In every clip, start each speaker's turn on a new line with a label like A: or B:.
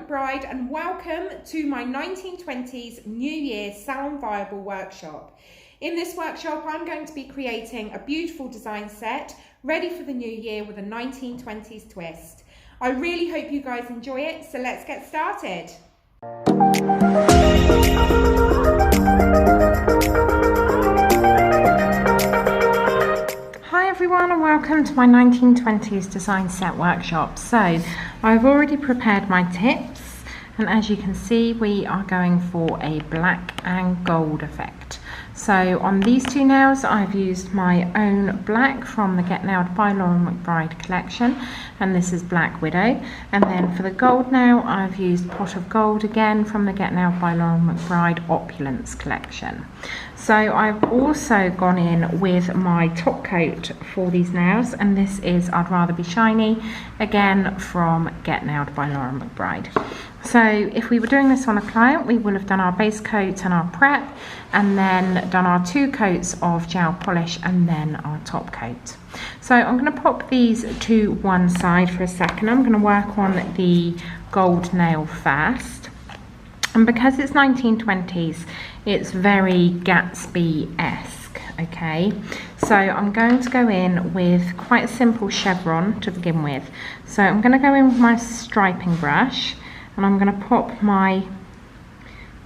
A: McBride and welcome to my 1920s New Year Salon Viable workshop. In this workshop I'm going to be creating a beautiful design set ready for the new year with a 1920s twist. I really hope you guys enjoy it, so let's get started. Hi everyone and welcome to my 1920s design set workshop. So I've already prepared my tips, and as you can see we are going for a black and gold effect. So on these two nails I've used my own black from the Get Nailed by Lauren McBride collection, and this is Black Widow. And then for the gold nail I've used Pot of Gold again from the Get Nailed by Lauren McBride Opulence collection. So I've also gone in with my top coat for these nails, and this is I'd Rather Be Shiny, again from Get Nailed by Lauren McBride. So if we were doing this on a client, we will have done our base coat and our prep, and then done our 2 coats of gel polish and then our top coat. So I'm going to pop these to one side for a second. I'm going to work on the gold nail first. And because it's 1920s, it's very Gatsby-esque, okay? So I'm going to go in with quite a simple chevron to begin with. So I'm going to go in with my striping brush, and I'm going to pop my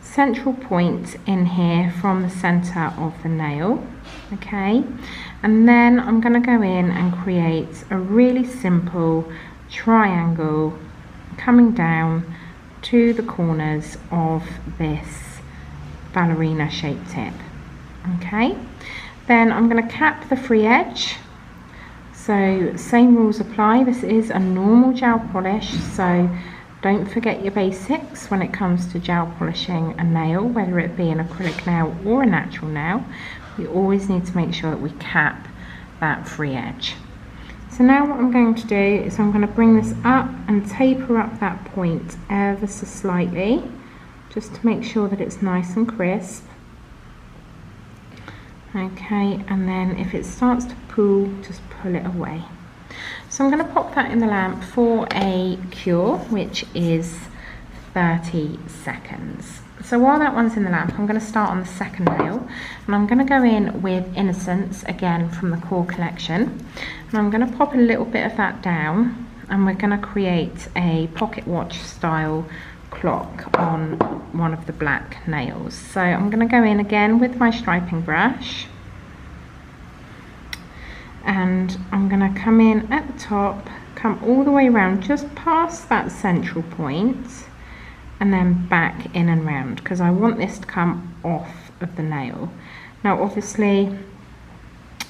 A: central point in here from the center of the nail, okay? And then I'm going to go in and create a really simple triangle coming down to the corners of this ballerina shaped tip, okay? Then I'm going to cap the free edge. So same rules apply. This is a normal gel polish, so don't forget your basics when it comes to gel polishing a nail, whether it be an acrylic nail or a natural nail. We always need to make sure that we cap that free edge. So now what I'm going to do is I'm going to bring this up and taper up that point ever so slightly, just to make sure that it's nice and crisp. Okay, and then if it starts to pull, just pull it away. So I'm going to pop that in the lamp for a cure, which is 30 seconds. So while that one's in the lamp, I'm going to start on the second nail, and I'm going to go in with Innocence again from the Core collection, and I'm going to pop a little bit of that down, and we're going to create a pocket watch style clock on one of the black nails. So I'm going to go in again with my striping brush, and I'm going to come in at the top, come all the way around just past that central point, and then back in and round, because I want this to come off of the nail. Now obviously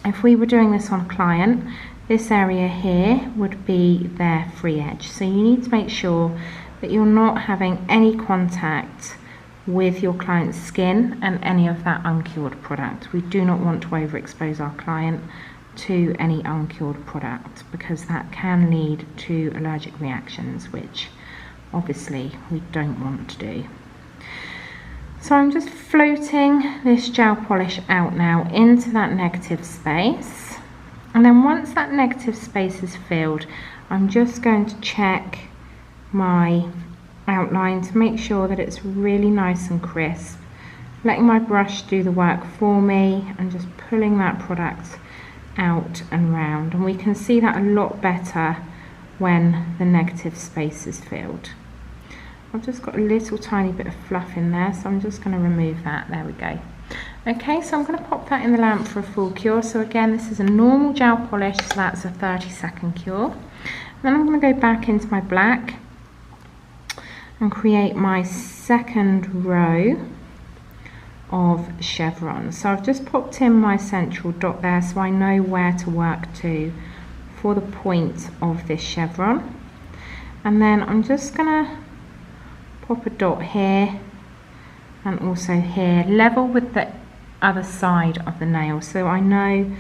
A: if we were doing this on a client, this area here would be their free edge, so you need to make sure that you're not having any contact with your client's skin and any of that uncured product. We do not want to overexpose our client to any uncured product, because that can lead to allergic reactions, which obviously we don't want to do. So I'm just floating this gel polish out now into that negative space, and then once that negative space is filled, I'm just going to check my outline to make sure that it's really nice and crisp, letting my brush do the work for me and just pulling that product out and round. And we can see that a lot better when the negative space is filled. I've just got a little tiny bit of fluff in there, so I'm just going to remove that. There we go. Okay, so I'm going to pop that in the lamp for a full cure. So again, this is a normal gel polish, so that's a 30-second cure. And then I'm going to go back into my black and create my second row of chevrons. So I've just popped in my central dot there, so I know where to work to for the point of this chevron. And then I'm just gonna pop a dot here and also here, level with the other side of the nail, so I know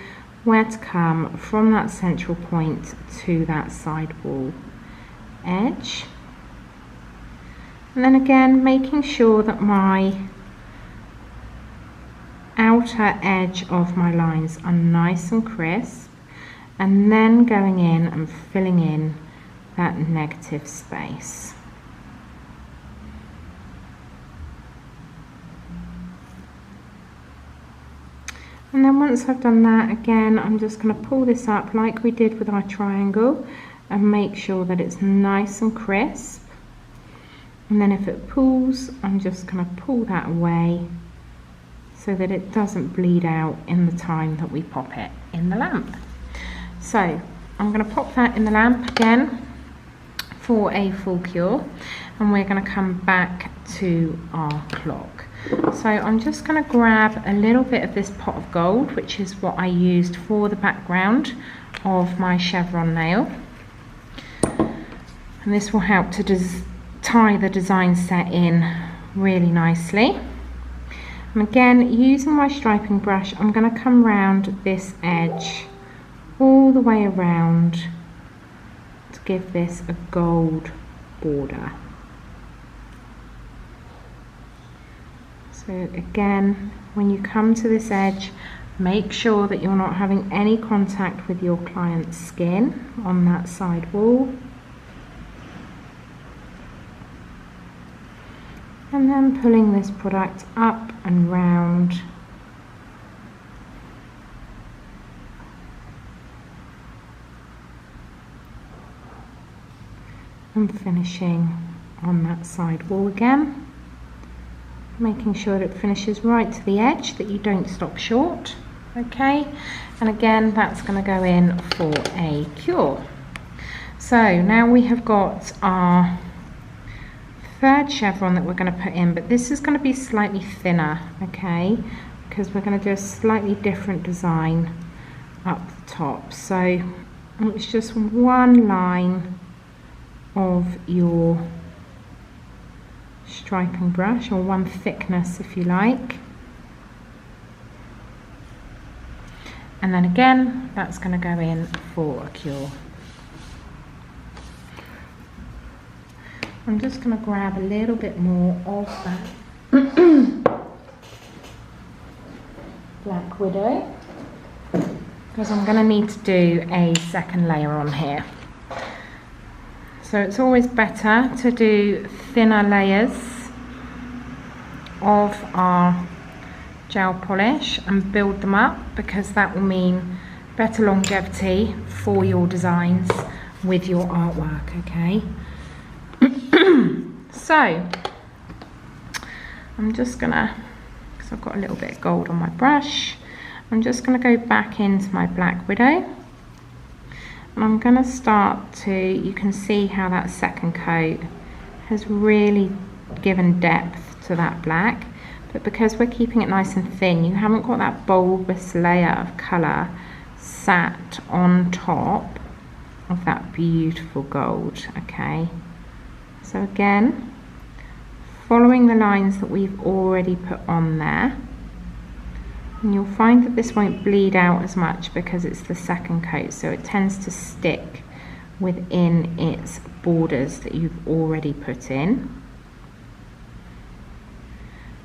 A: where to come from that central point to that side wall edge. And then again, making sure that my outer edge of my lines are nice and crisp, and then going in and filling in that negative space. And then once I've done that, again, I'm just going to pull this up like we did with our triangle and make sure that it's nice and crisp. And then if it pulls, I'm just going to pull that away so that it doesn't bleed out in the time that we pop it in the lamp. So I'm going to pop that in the lamp again for a full cure, and we're going to come back to our clock. So I'm just going to grab a little bit of this pot of gold, which is what I used for the background of my chevron nail, and this will help to tie the design set in really nicely. And again, using my striping brush, I'm going to come round this edge all the way around to give this a gold border. So again, when you come to this edge, make sure that you're not having any contact with your client's skin on that side wall. And then pulling this product up and round. And finishing on that side wall again. Making sure that it finishes right to the edge, that you don't stop short. Okay, and again, that's going to go in for a cure. So now we have got our third chevron that we're going to put in, but this is going to be slightly thinner, okay, because we're going to do a slightly different design up the top. So it's just one line of your striping brush, or one thickness if you like, and then again that's going to go in for a cure. I'm just going to grab a little bit more of that Black Widow, because I'm going to need to do a second layer on here. So it's always better to do thinner layers of our gel polish and build them up, because that will mean better longevity for your designs with your artwork, okay? So I'm just gonna, because I've got a little bit of gold on my brush, I'm just gonna go back into my Black Widow, and I'm gonna start to, you can see how that second coat has really given depth to that black, but because we're keeping it nice and thin, you haven't got that bulbous layer of colour sat on top of that beautiful gold, okay? So again, following the lines that we've already put on there, and you'll find that this won't bleed out as much because it's the second coat, so it tends to stick within its borders that you've already put in.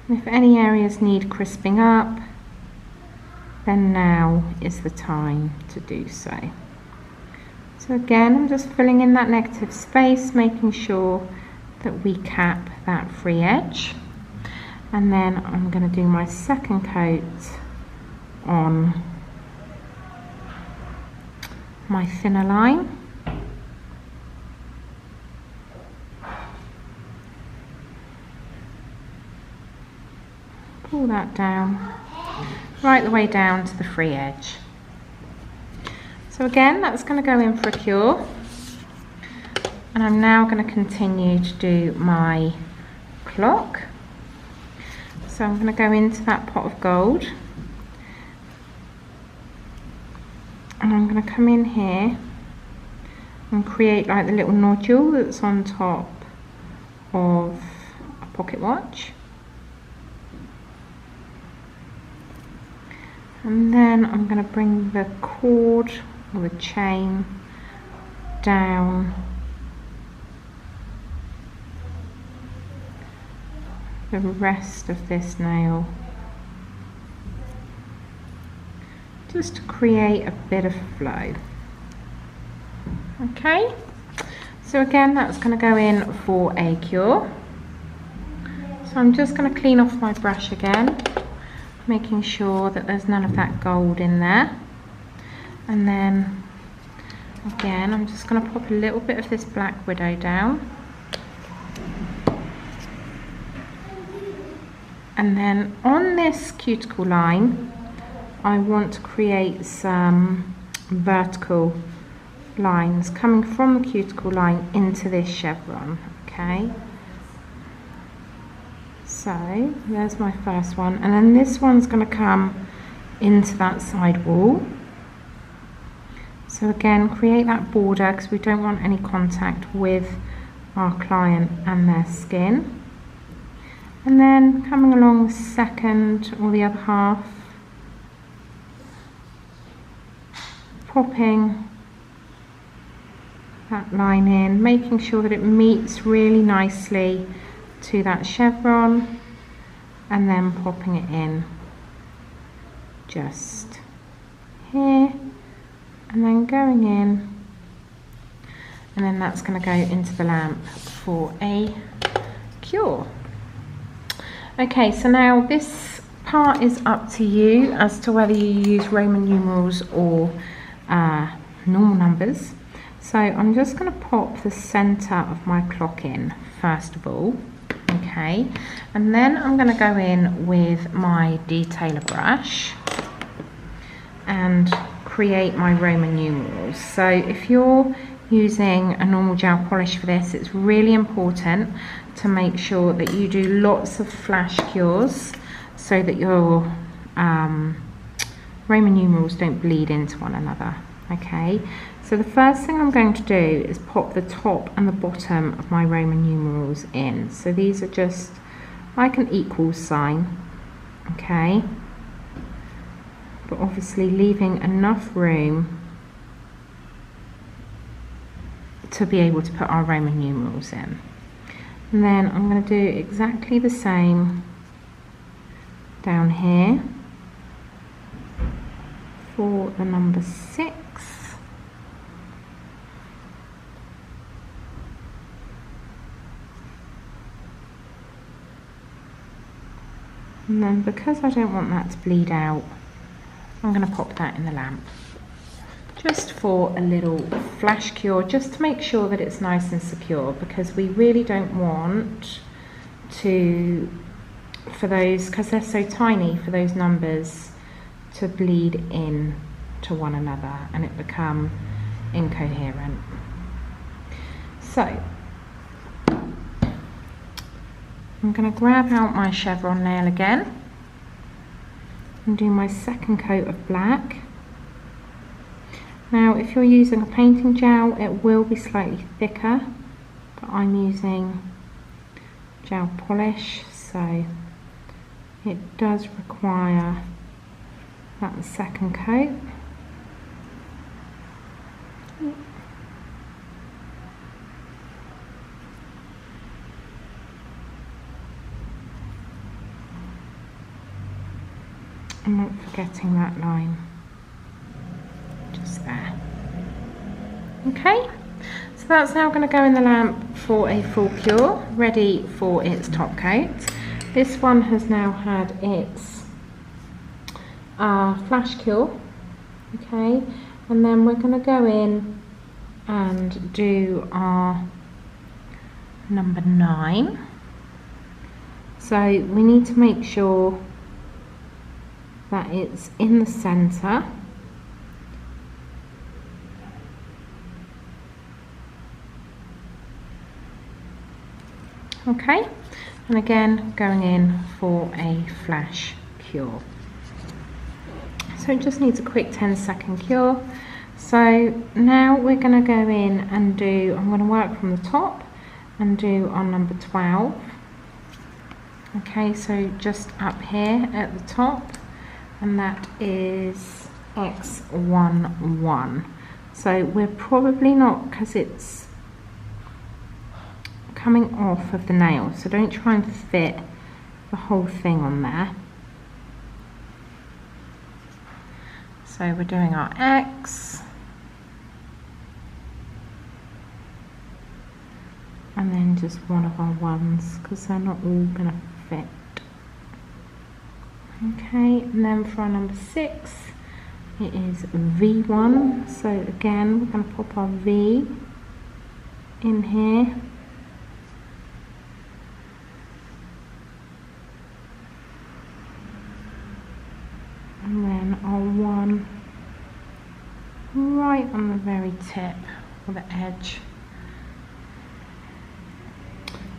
A: And if any areas need crisping up, then now is the time to do so. So again, I'm just filling in that negative space, making sure that we cap that free edge, and then I'm going to do my second coat on my thinner line. Pull that down, right the way down to the free edge. So again, that's going to go in for a cure, and I'm now going to continue to do my clock. So I'm going to go into that pot of gold, and I'm going to come in here and create like the little nodule that's on top of a pocket watch. And then I'm going to bring the cord or the chain down the rest of this nail, just to create a bit of flow. Okay, so again, that's going to go in for a cure. So I'm just going to clean off my brush again. making sure that there's none of that gold in there. And then again, I'm just going to pop a little bit of this Black Widow down. And then on this cuticle line, I want to create some vertical lines coming from the cuticle line into this chevron, okay? So there's my first one, and then this one's going to come into that side wall. So again, create that border because we don't want any contact with our client and their skin. And then coming along the second or the other half, popping that line in, making sure that it meets really nicely to that chevron, and then popping it in just here, and then going in, and then that's going to go into the lamp for a cure. Okay, so now this part is up to you as to whether you use Roman numerals or normal numbers. So I'm just going to pop the center of my clock in first of all, okay, and then I'm going to go in with my detailer brush and create my Roman numerals. So if you're using a normal gel polish for this, it's really important to make sure that you do lots of flash cures so that your Roman numerals don't bleed into one another. Okay, so the first thing I'm going to do is pop the top and the bottom of my Roman numerals in. So these are just like an equal sign, okay, but obviously leaving enough room to be able to put our Roman numerals in. And then I'm going to do exactly the same down here for the number 6. And then because I don't want that to bleed out, I'm going to pop that in the lamp just for a little flash cure, just to make sure that it's nice and secure, because we really don't want to, for those, because they're so tiny, for those numbers to bleed in to one another and it become incoherent. So I'm going to grab out my chevron nail again and do my second coat of black. Now if you're using a painting gel, it will be slightly thicker, but I'm using gel polish, so it does require that second coat. I'm not forgetting that line, just there. Okay, so that's now going to go in the lamp for a full cure, ready for its top coat. This one has now had its flash cure, okay, and then we're going to go in and do our number 9. So we need to make sure that it's in the center. Okay, and again going in for a flash cure. So it just needs a quick 10-second cure. So now we're going to go in and do, I'm going to work from the top and do our number 12. Okay, so just up here at the top, and that is X11. So we're probably not, because it's coming off of the nail, so don't try and fit the whole thing on there. So we're doing our X, and then just one of our ones, because they're not all going to fit. Okay, and then for our number 6, it is V1. So again, we're going to pop our V in here. And then our 1 right on the very tip or the edge.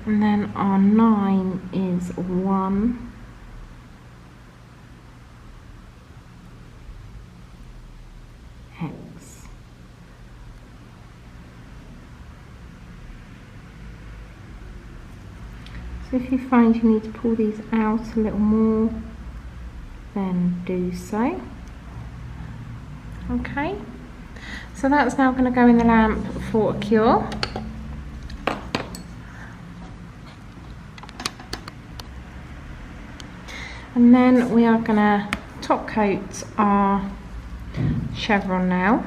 A: And then our 9 is 1. Hex. So if you find you need to pull these out a little more, then do so. Okay, so that's now going to go in the lamp for a cure. And then we are going to top coat our chevron now.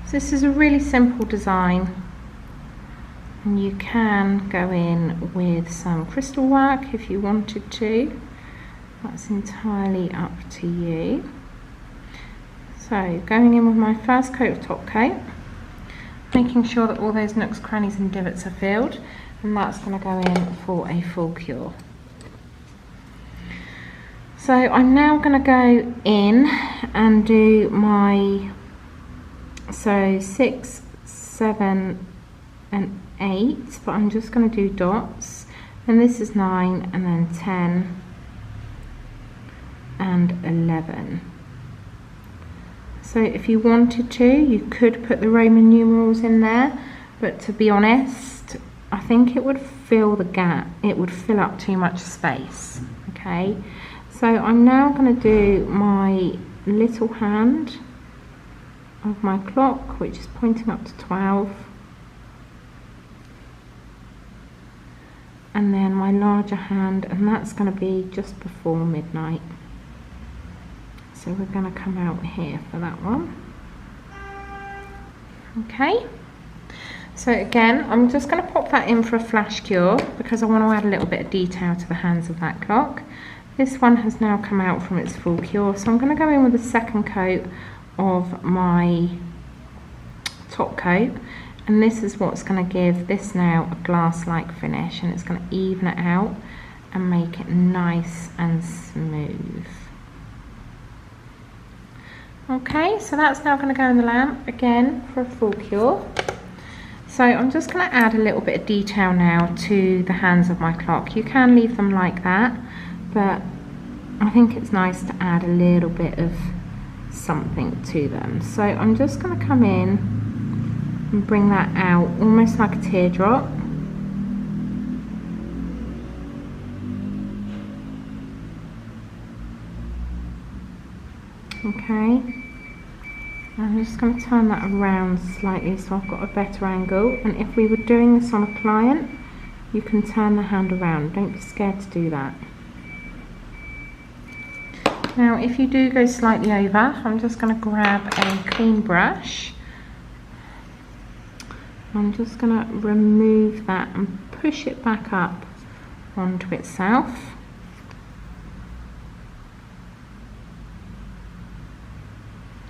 A: So this is a really simple design, and you can go in with some crystal work if you wanted to. That's entirely up to you. So going in with my first coat of top coat, making sure that all those nooks, crannies and divots are filled, and that's going to go in for a full cure. So I'm now going to go in and do my 6, 7 and 8, but I'm just going to do dots, and this is 9 and then 10 and 11. So if you wanted to, you could put the Roman numerals in there, but to be honest, I think it would fill the gap, it would fill up too much space. Okay, so I'm now going to do my little hand of my clock, which is pointing up to 12, and then my larger hand, and that's going to be just before midnight. So we're going to come out here for that one. Okay, so again, I'm just going to pop that in for a flash cure because I want to add a little bit of detail to the hands of that clock. This one has now come out from its full cure, so I'm going to go in with a second coat of my top coat, and this is what's going to give this now a glass-like finish, and it's going to even it out and make it nice and smooth. Okay, so that's now going to go in the lamp again for a full cure. So I'm just going to add a little bit of detail now to the hands of my clock. You can leave them like that, but I think it's nice to add a little bit of something to them. So I'm just going to come in and bring that out almost like a teardrop. Okay, I'm just going to turn that around slightly so I've got a better angle, and if we were doing this on a client, you can turn the hand around, don't be scared to do that. Now if you do go slightly over, I'm just going to grab a clean brush. I'm just going to remove that and push it back up onto itself.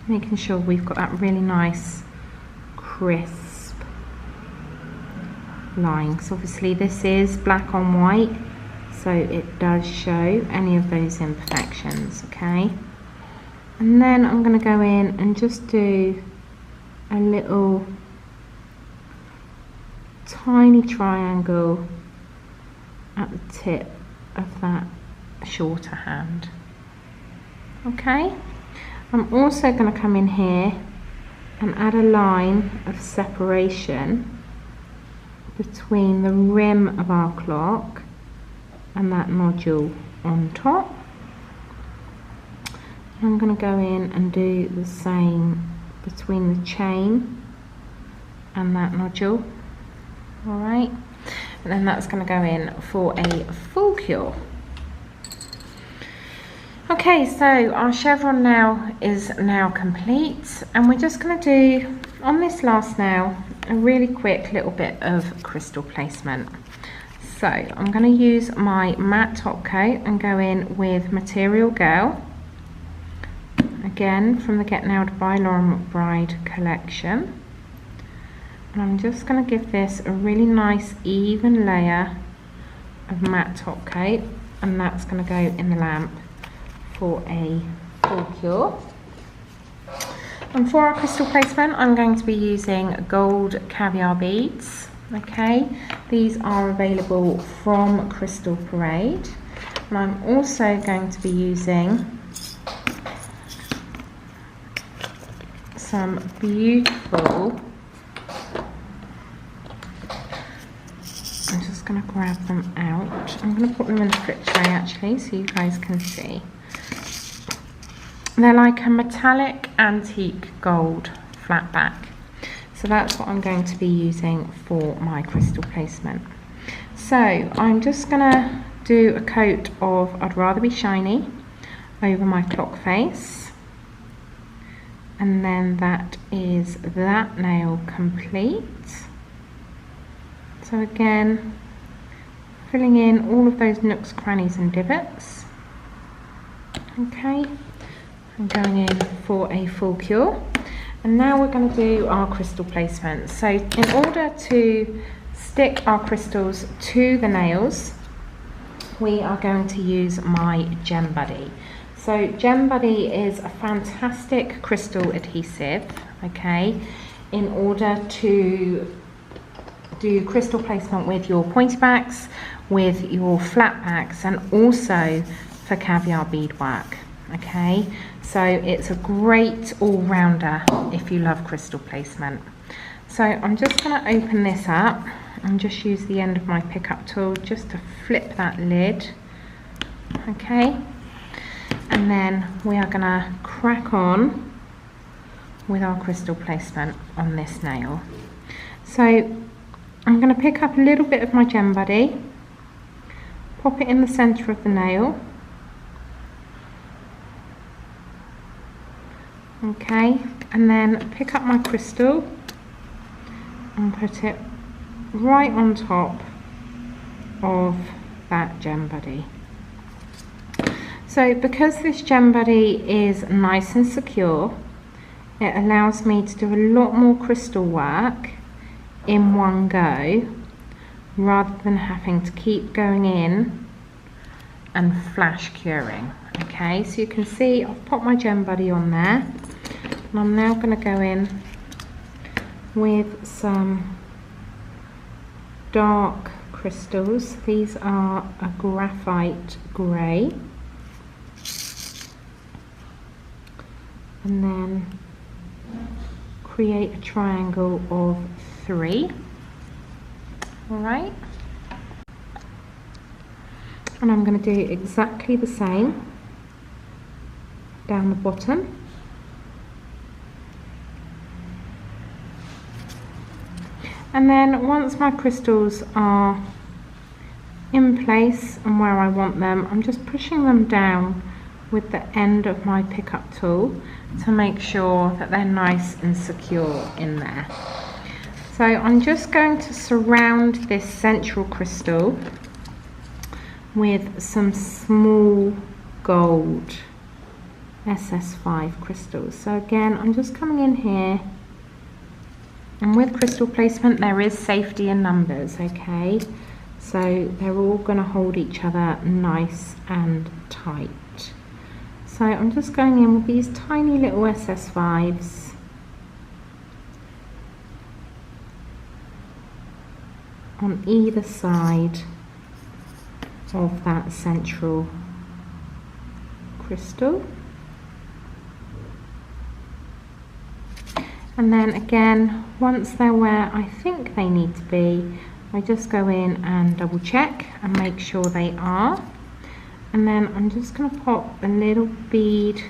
A: Making sure we've got that really nice crisp line. So obviously this is black on white, so it does show any of those imperfections. Okay, and then I'm going to go in and just do a little tiny triangle at the tip of that shorter hand. Okay, I'm also going to come in here and add a line of separation between the rim of our clock and that nodule on top. I'm going to go in and do the same between the chain and that nodule. Alright, and then that's going to go in for a full cure. Okay, so our chevron now is now complete, and we're just going to do on this last nail a really quick little bit of crystal placement. So I'm going to use my matte top coat and go in with Matte-erial Girl, again from the Get Nailed by Lauren McBride collection, and I'm just going to give this a really nice even layer of matte top coat, and that's going to go in the lamp for a full cure. And for our crystal placement, I'm going to be using gold caviar beads. Okay, these are available from Crystal Parade, and I'm also going to be using some beautiful, I'm just going to grab them out, I'm going to put them in the flip tray actually so you guys can see. They're like a metallic antique gold flat back. So that's what I'm going to be using for my crystal placement. So I'm just going to do a coat of I'd Rather Be Shiny over my clock face. And then that is that nail complete. So again, filling in all of those nooks, crannies and divots. Okay, I'm going in for a full cure. And now we're going to do our crystal placement. So in order to stick our crystals to the nails, we are going to use my Gem Buddy. So Gem Buddy is a fantastic crystal adhesive, okay, in order to do crystal placement with your pointy backs, with your flat backs, and also for caviar beadwork. Okay, so it's a great all-rounder if you love crystal placement. So I'm just going to open this up and just use the end of my pickup tool just to flip that lid. Okay, and then we are going to crack on with our crystal placement on this nail. So I'm going to pick up a little bit of my Gem Buddy, pop it in the centre of the nail. Okay, and then pick up my crystal and put it right on top of that Gem Buddy. So because this Gem Buddy is nice and secure, it allows me to do a lot more crystal work in one go rather than having to keep going in and flash curing. Okay, so you can see I've popped my Gem Buddy on there, and I'm now going to go in with some dark crystals. These are a graphite grey, and then create a triangle of 3. Alright, and I'm going to do exactly the same down the bottom. And then once my crystals are in place and where I want them, I'm just pushing them down with the end of my pickup tool to make sure that they're nice and secure in there. So I'm just going to surround this central crystal with some small gold SS5 crystals. So again, I'm just coming in here, and with crystal placement there is safety in numbers, okay, so they're all going to hold each other nice and tight. So I'm just going in with these tiny little SS5s on either side of that central crystal. And then again, once they're where I think they need to be, I just go in and double check and make sure they are. And then I'm just going to pop a little bead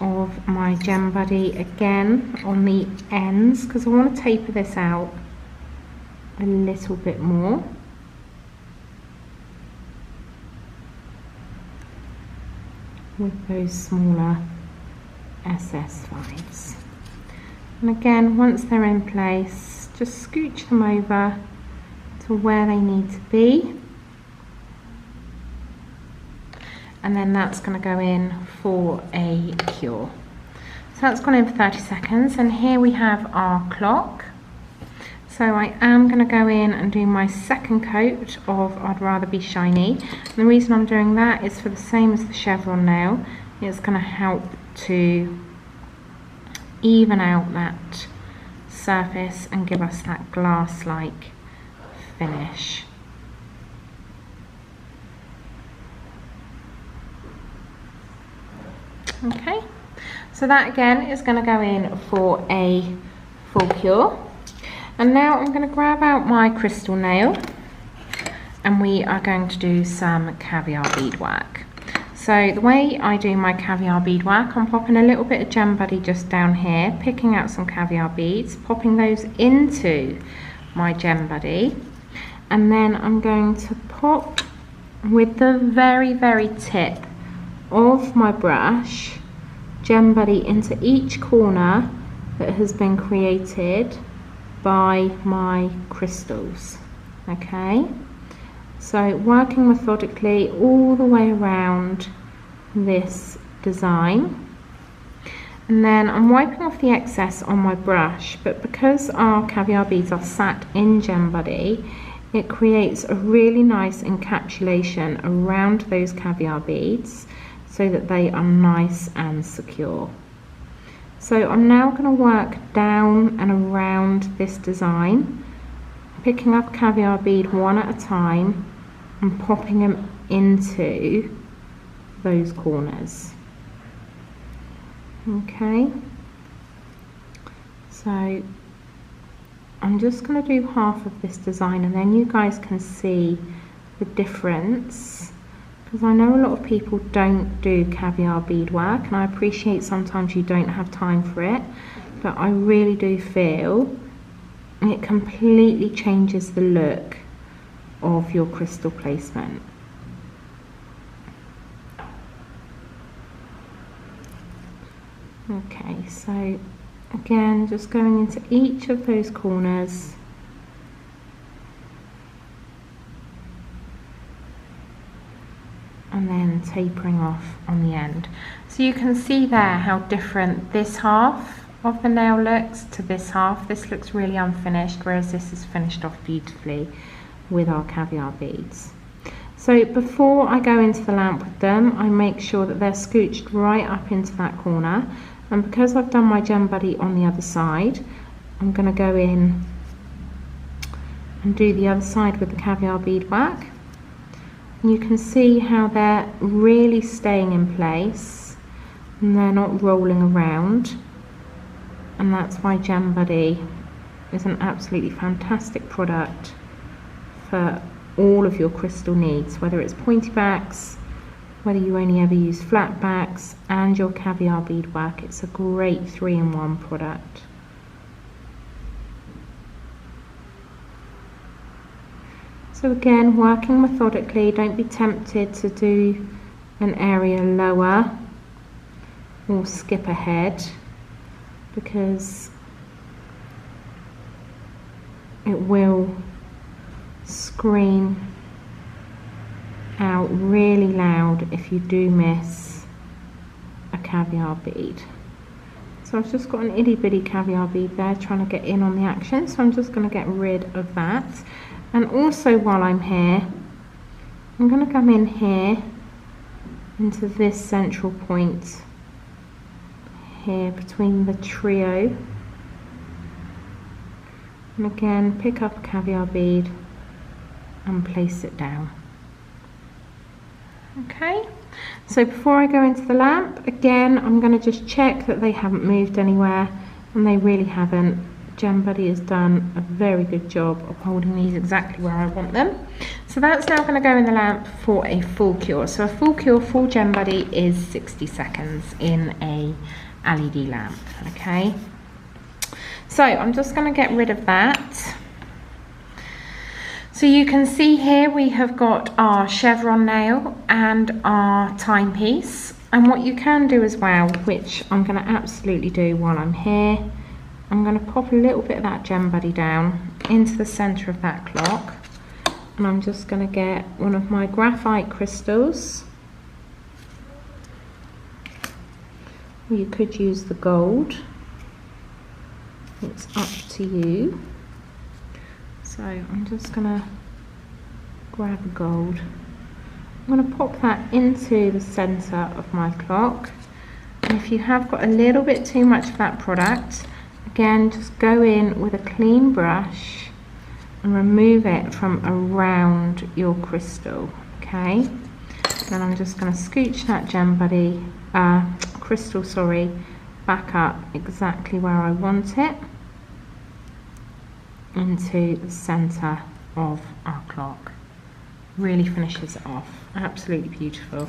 A: of my Gem Buddy again on the ends, because I want to taper this out a little bit more. With those smaller SS5s. And again, once they're in place, just scooch them over to for where they need to be. And then that's going to go in for a cure. So that's gone in for 30 seconds, and here we have our clock. So I am going to go in and do my second coat of I'd Rather Be Shiny. And the reason I'm doing that is for the same as the chevron nail. It's going to help to even out that surface and give us that glass-like finish. Okay, so that again is going to go in for a full cure. And now I'm going to grab out my crystal nail and we are going to do some caviar beadwork. So the way I do my caviar beadwork, I'm popping a little bit of gem buddy just down here, picking out some caviar beads, popping those into my gem buddy, and then I'm going to pop with the very, very tip of my brush gem buddy into each corner that has been created by my crystals. Okay, so working methodically all the way around this design, and then I'm wiping off the excess on my brush, but because our caviar beads are sat in gem buddy, it creates a really nice encapsulation around those caviar beads so that they are nice and secure. So I'm now going to work down and around this design, picking up a caviar bead one at a time and popping them into those corners. Okay, so I'm just going to do half of this design and then you guys can see the difference, because I know a lot of people don't do caviar beadwork, and I appreciate sometimes you don't have time for it, but I really do feel it completely changes the look of your crystal placement. Okay, so again, just going into each of those corners. And then tapering off on the end. So you can see there how different this half of the nail looks to this half. This looks really unfinished, whereas this is finished off beautifully with our caviar beads. So before I go into the lamp with them, I make sure that they're scooched right up into that corner. And because I've done my gem buddy on the other side, I'm going to go in and do the other side with the caviar beadwork. You can see how they're really staying in place and they're not rolling around, and that's why Gem Buddy is an absolutely fantastic product for all of your crystal needs, whether it's pointy backs, whether you only ever use flat backs, and your caviar beadwork. It's a great 3-in-1 product. So again, working methodically, don't be tempted to do an area lower or skip ahead, because it will scream out really loud if you do miss a caviar bead. So I've just got an itty bitty caviar bead there trying to get in on the action, so I'm just going to get rid of that. And also while I'm here, I'm going to come in here into this central point here between the trio, and again pick up a caviar bead and place it down. Okay, so before I go into the lamp, again I'm going to just check that they haven't moved anywhere, and they really haven't. Gem Buddy has done a very good job of holding these exactly where I want them. So that's now going to go in the lamp for a full cure. So a full cure for Gem Buddy is 60 seconds in a LED lamp. Okay, so I'm just going to get rid of that. So you can see here we have got our chevron nail and our timepiece, and what you can do as well, which I'm going to absolutely do while I'm here, I'm going to pop a little bit of that Gem Buddy down into the centre of that clock, And I'm just going to get one of my graphite crystals. You could use the gold. It's up to you. So I'm just going to grab the gold. I'm going to pop that into the centre of my clock. And if you have got a little bit too much of that product, again, just go in with a clean brush and remove it from around your crystal, okay? Then I'm just going to scooch that crystal, back up exactly where I want it, into the centre of our clock. Really finishes it off, absolutely beautiful.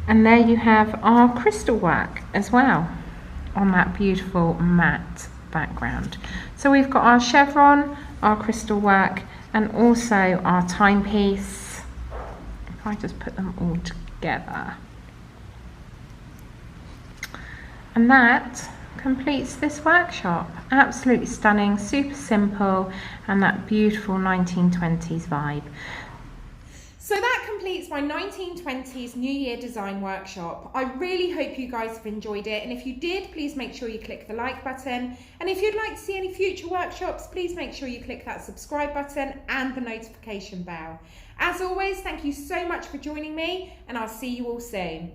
A: And there you have our crystal work as well on that beautiful matte background. So we've got our chevron, our crystal work, and also our timepiece. If I just put them all together. And that completes this workshop. Absolutely stunning, super simple, and that beautiful 1920s vibe. So that completes my 1920s New Year design workshop. I really hope you guys have enjoyed it, and if you did, please make sure you click the like button, and if you'd like to see any future workshops, please make sure you click that subscribe button and the notification bell. As always, thank you so much for joining me, and I'll see you all soon.